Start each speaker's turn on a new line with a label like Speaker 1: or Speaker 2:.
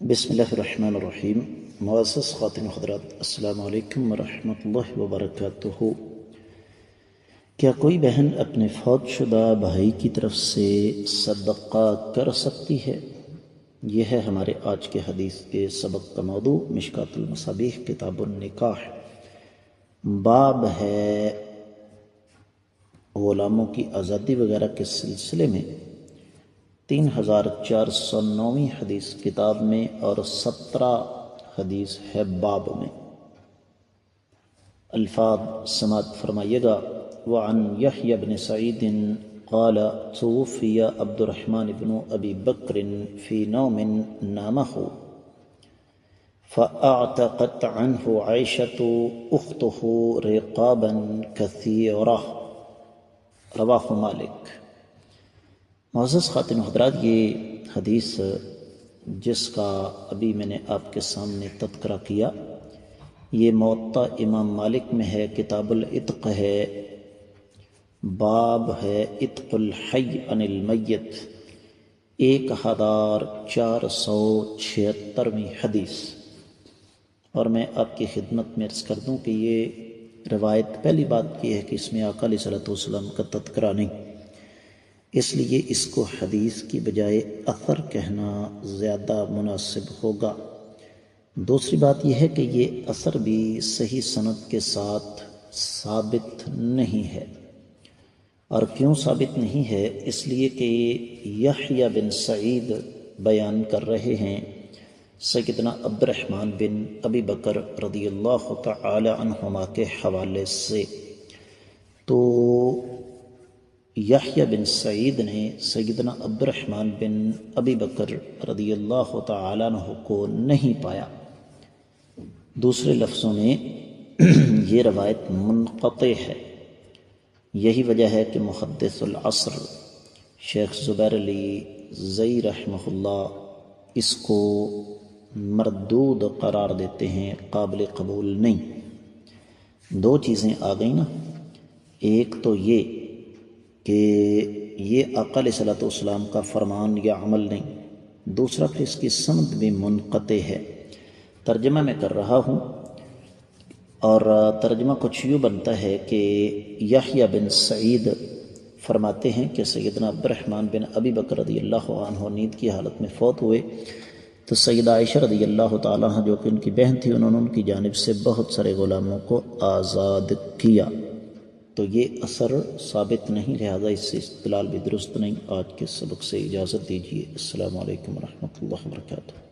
Speaker 1: بسم اللہ الرحمن الرحیم۔ معزز خواتین و حضرات، السلام علیکم ورحمۃ اللہ وبرکاتہ۔ کیا کوئی بہن اپنے فوت شدہ بھائی کی طرف سے صدقہ کر سکتی ہے؟ یہ ہے ہمارے آج کے حدیث کے سبق کا موضوع، مشکوٰۃ المصابیح کتاب النکاح۔ باب ہے غلاموں کی آزادی وغیرہ کے سلسلے میں 3409 حدیث کتاب میں اور 17 حدیث ہے باب میں۔ الفاظ سماعت فرمائیے گا۔ وعن یحییٰ بن سعید قال توفی عبد الرحمن بن ابی بکر فی نوم نامہ فاعتقت عنہ عائشۃ اختہ رقابا کثیرہ، رواہ مالک۔ معزز خواتین و حضرات، یہ حدیث جس کا ابھی میں نے آپ کے سامنے تذکرہ کیا، یہ موطا امام مالک میں ہے، کتاب العتق ہے، باب ہے عتق الحی عن المیت، 1476ویں حدیث۔ اور میں آپ کی خدمت میں عرض کر دوں کہ یہ روایت، پہلی بات یہ ہے کہ اس میں آقا علیہ الصلوۃ والسلام کا تذکرہ نہیں، اس لیے اس کو حدیث کی بجائے اثر کہنا زیادہ مناسب ہوگا۔ دوسری بات یہ ہے کہ یہ اثر بھی صحیح سند کے ساتھ ثابت نہیں ہے۔ اور کیوں ثابت نہیں ہے؟ اس لیے کہ یحییٰ بن سعید بیان کر رہے ہیں سیدنا عبد الرحمن بن ابی بکر رضی اللہ تعالی عنہما کے حوالے سے۔ تو یحییٰ بن سعید نے سیدنا عبد الرحمن بن ابی بکر رضی اللہ تعالیٰ عنہ کو نہیں پایا۔ دوسرے لفظوں میں یہ روایت منقطع ہے۔ یہی وجہ ہے کہ محدث العصر شیخ زبیر علی زئی رحمہ اللہ اس کو مردود قرار دیتے ہیں، قابل قبول نہیں۔ دو چیزیں آ گئیں نا، ایک تو یہ کہ یہ آقا علیہ الصلوۃ والسلام کا فرمان یا عمل نہیں، دوسرا پھر اس کی سند بھی منقطع ہے۔ ترجمہ میں کر رہا ہوں، اور ترجمہ کچھ یوں بنتا ہے کہ یحییٰ بن سعید فرماتے ہیں کہ سیدنا عبد الرحمن بن ابی بکر رضی اللہ عنہ نیند کی حالت میں فوت ہوئے، تو سیدہ عائشہ رضی اللہ تعالیٰ عنہ جو کہ ان کی بہن تھی، انہوں نے ان کی جانب سے بہت سارے غلاموں کو آزاد کیا۔ تو یہ اثر ثابت نہیں، لہذا اس سے استدلال بھی درست نہیں۔ آج کے سبق سے اجازت دیجیے۔ السلام علیکم ورحمۃ اللہ وبرکاتہ۔